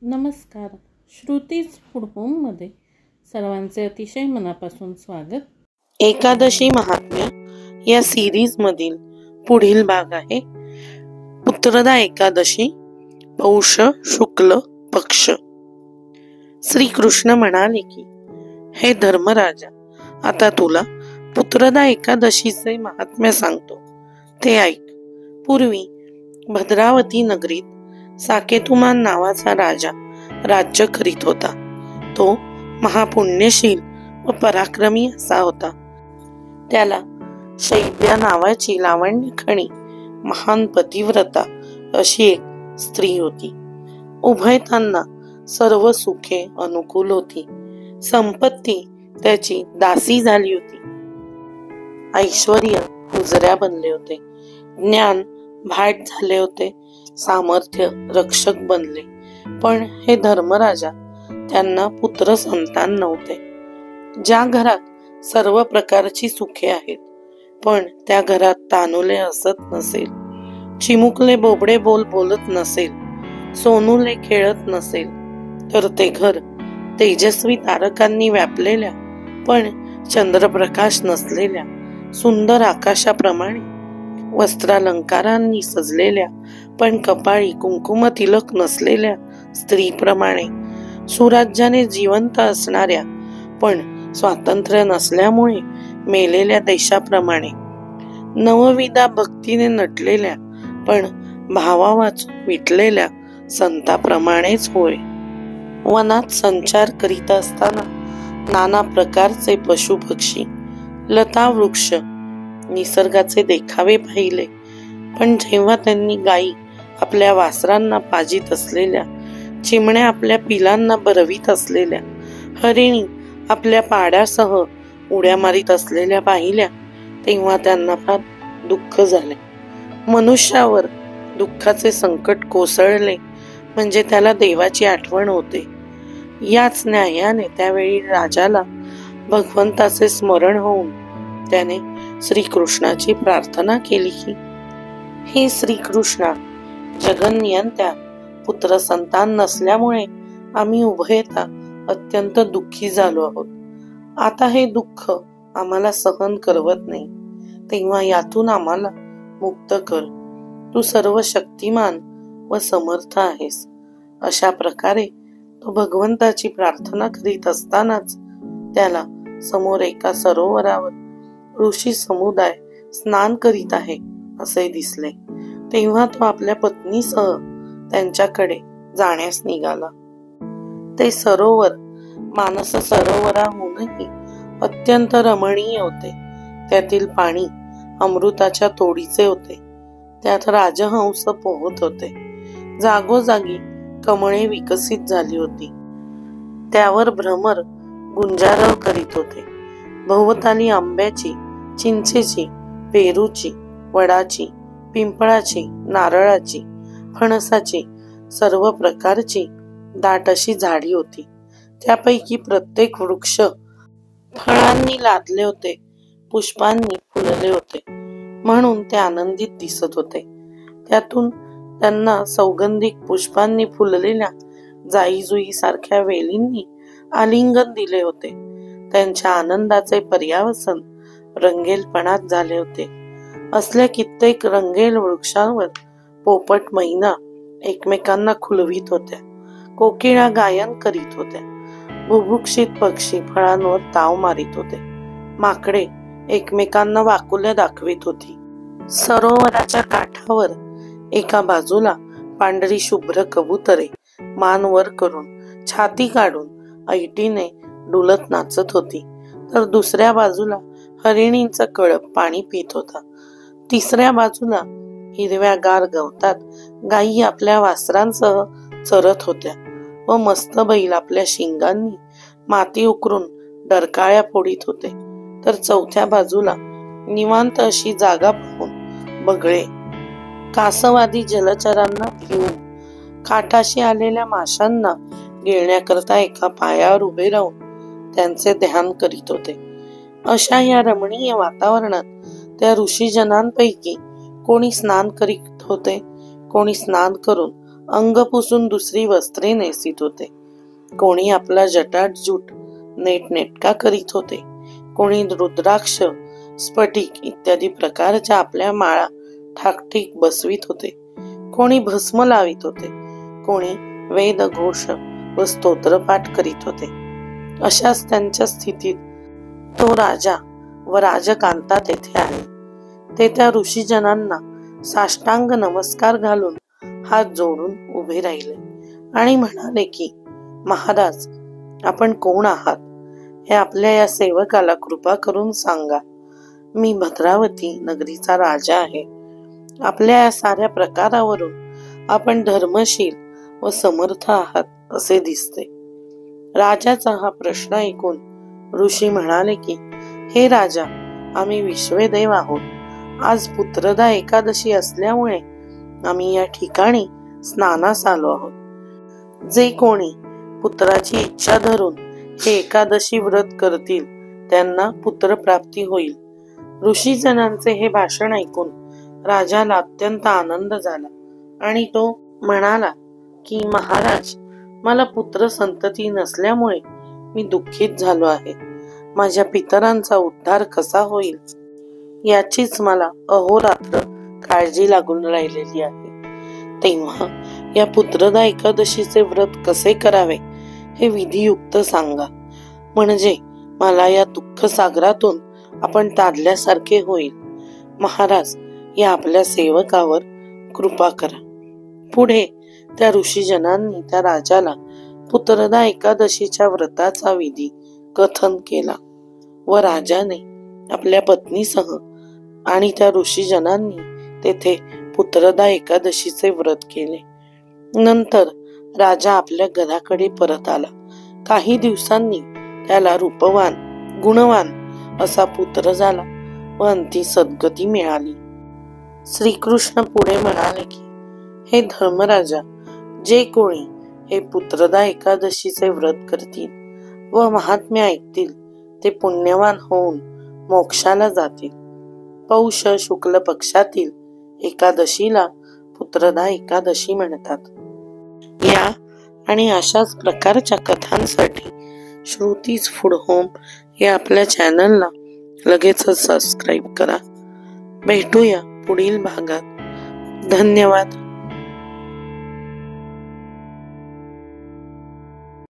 नमस्कार. श्रुतीज फूड होममध्ये सर्वांचे अतिशय मनापासून स्वागत. एकादशी महात्म्य या सिरीज मधील पुढील भाग आहे पुत्रदा एकादशी, पौष शुक्ल पक्ष. श्रीकृष्ण म्हणाले की, हे धर्मराजा, आता तुला पुत्रदा एकादशीचे महात्म्य सांगतो, ते ऐक. पूर्वी भद्रावती नगरीत साकेतुमान नावाचा राजा राज्य करीत होता. तो महापुण्यशील व पराक्रमी असा होता. त्याला शैब्या नावाची लावण्यखणी महान पतिव्रता अशी एक स्त्री होती. उभयतांना सर्व सुखे अनुकूल होती. संपत्ती त्याची दासी झाली होती. ऐश्वर्य हुजऱ्या बनले होते. ज्ञान भाट झाले होते. सामर्थ्य रक्षक बनले. पण हे धर्मराजा, त्यांना पुत्र संतान नव्हते. ज्या घरात सर्व प्रकारची सुखे आहेत, पण त्या घरात तानुले हसत नसेल, चिमुकले बोबडे बोल बोलत नसेल, सोनुले खेळत नसेल, तर ते घर तेजस्वी तारकांनी व्यापलेल्या पण चंद्रप्रकाश नसलेल्या सुंदर आकाशाप्रमाणे, वस्त्रालंकारांनी सजलेल्या पण कपाळी कुंकुम तिलक नसलेल्या स्त्रीप्रमाणे, सुराज्याने जिवंत असणाऱ्या पण स्वातंत्र्य नसल्यामुळे मेलेल्या देशाप्रमाणे, नवविधा भक्तीने नटलेल्या पण भावा वाचून मिटलेल्या संताप्रमाणेच होय. वनात संचार करीत असताना नाना प्रकारचे पशुपक्षी, लता वृक्ष, निसर्गाचे देखावे पाहिले. पण जेव्हा त्यांनी गायी आपल्या वासरांना पाजीत असलेल्या, चिमण्या आपल्या पिलांना बरवीत असलेल्या, हरिणी आपल्या पाड्यासह उड्या मारीत असलेल्या पाहिल्या, तेव्हा त्यांना फार दुःख झाले. मनुष्यावर दुःखाचे संकट कोसळले म्हणजे त्याला देवाची आठवण होते. याच न्यायाने त्यावेळी राजाला भगवंताचे स्मरण होऊन त्याने श्रीकृष्णाची प्रार्थना केली की, हे श्रीकृष्णा, जगन्नियंत्या, पुत्र संतान नसल्यामुळे आम्ही उभयता अत्यंत दुःखी झालो आहोत. आता हे दुःख आम्हाला सहन करवत नाही, तेव्हा यातून आम्हाला मुक्त कर. तू सर्व शक्तिमान व समर्थ आहेस. अशा प्रकारे तो भगवंताची प्रार्थना करीत असतानाच त्याला समोर एका सरोवरावर ऋषी समुदाय स्नान करीत आहे असे दिसले. तेव्हा तो आपल्या पत्नीसह त्यांच्याकडे जाण्यास निघाला. ते सरोवर मानस सरोवराहूनही अत्यंत रमणीय होते. त्यातील पाणी अमृताच्या तोडीचे होते. त्यात राजहंस पोहत होते. जागोजागी कमळे विकसित झाली होती. त्यावर भ्रमर गुंजारव करीत होते. भोवताली आंब्याची, चिंचेची, पेरूची, वडाची, पिंपळाची, नारळाची, फणसाची, सर्व प्रकारची दाट अशी झाडी होती. त्यापैकी प्रत्येक वृक्ष फळांनी लादले होते, पुष्पांनी फुलले होते, म्हणून ते आनंदित दिसत होते. त्यातून त्यांना सौगंधिक पुष्पांनी फुललेल्या जाईजुई सारख्या वेलींनी आलिंगन दिले होते. त्यांच्या आनंदाचे पर्यावसन रंगेलपणात झाले होते. असल्या कित्येक रंगेल वृक्षांवर पोपट मैना एकमेकांना खुलवीत होत्या. कोकिळा गायन करीत होत्या. बुभुक्षित पक्षी फळांवर ताव मारित होते. माकडे एकमेकांना वाकुल्या दाखवित होती. सरोवराच्या काठावर एका बाजूला पांढरी शुभ्र कबुतरे मान वर करून, छाती काढून ऐटीने डुलत नाचत होती, तर दुसऱ्या बाजूला हरिणींचा कळप पाणी पित होता. तिसऱ्या बाजूला हिरव्यागार गवतात गायी आपल्या वासरांसह चरत होत्या व मस्त बैल आपल्या शिंगांनी माती उकरून डरकाळ्या फोडीत होते. तर चौथ्या बाजूला निवांत अशी जागा पाहून बगळे कासवादी जलचरांना भिवून, काठाशी आलेल्या माशांना गिळण्याकरता एका पायावर उभे राहून त्यांचे ध्यान करीत होते. अशा या रमणीय वातावरणात त्या ऋषीजनांपैकी कोणी स्नान करीत होते, कोणी स्नान करून अंग पुसून दुसरी वस्त्रे नेसीत होते. कोणी आपला जटाजूट नेटनेटका करीत होते. कोणी रुद्राक्ष, स्फटिक इत्यादी प्रकारच्या आपल्या माळा ठाकठीक बसवीत होते. कोणी भस्म लावित होते. कोणी वेद घोष व स्तोत्रपाठ करीत होते. अशाच त्यांच्या स्थितीत तो राजा व राजकांता तेथे आले. ते त्या ऋषीजनांना साष्टांग नमस्कार घालून हात जोडून उभे राहिले आणि म्हणाले की, महाराज, आपण कोण आहात हे आपल्या या सेवकाला कृपा करून सांगा. मी भद्रावती नगरीचा राजा आहे. आपल्या या साऱ्या प्रकारावरून आपण धर्मशील व समर्थ आहात असे दिसते. राजाचा हा प्रश्न ऐकून ऋषी म्हणाले की, हे राजा, आम्ही विश्वेदेव आहोत. आज पुत्रदा एकादशी असल्यामुळे आम्ही या ठिकाणी स्नानास आलो आहोत. जे कोणी पुत्राची इच्छा धरून हे एकादशी व्रत करतील त्यांना पुत्रप्राप्ती होईल. ऋषीजनांचे हे भाषण ऐकून राजाला अत्यंत आनंद झाला आणि तो म्हणाला की, महाराज, मला पुत्र संतती नसल्यामुळे मी दुःखित झालो आहे. माझ्या पितरांचा उद्धार कसा होईल याचीच मला अहोरात्र काळजी लागून राहिलेली आहे. तेव्हा या पुत्रदा एकादशीचे व्रत कसे करावे हे विधियुक्त सांगा, म्हणजे मला या दुःख सागरातून आपण तारल्यासारखे होईल. महाराज, या आपल्या सेवकावर कृपा करा. पुढे त्या ऋषीजनांनी त्या राजाला पुत्रदा एकादशीच्या व्रताचा विधी कथन केला व राजाने आपल्या पत्नीसह आणि त्या ऋषीजनांनी तेथे पुत्रदा एकादशीचे व्रत केले. नंतर राजा आपल्या घराकडे परत आला. काही दिवसांनी त्याला रूपवान, गुणवान असा पुत्र झाला व अंती सद्गती मिळाली. श्रीकृष्ण पुढे म्हणाले की, हे धर्मराजा, जे कोणी हे पुत्रदा एकादशीचे व्रत करतील व महात्म्य ऐकतील ते पुण्यवान होऊन मोक्षाला जातील. पौष शुक्ल पक्षातील एकादशीला पुत्रदा एकादशी म्हणतात. या आणि अशाच प्रकारच्या कथांसाठी श्रुतीज फूड होम या आपल्या चॅनलला लगेचच सबस्क्राईब करा. भेटूया पुढील भागात. धन्यवाद.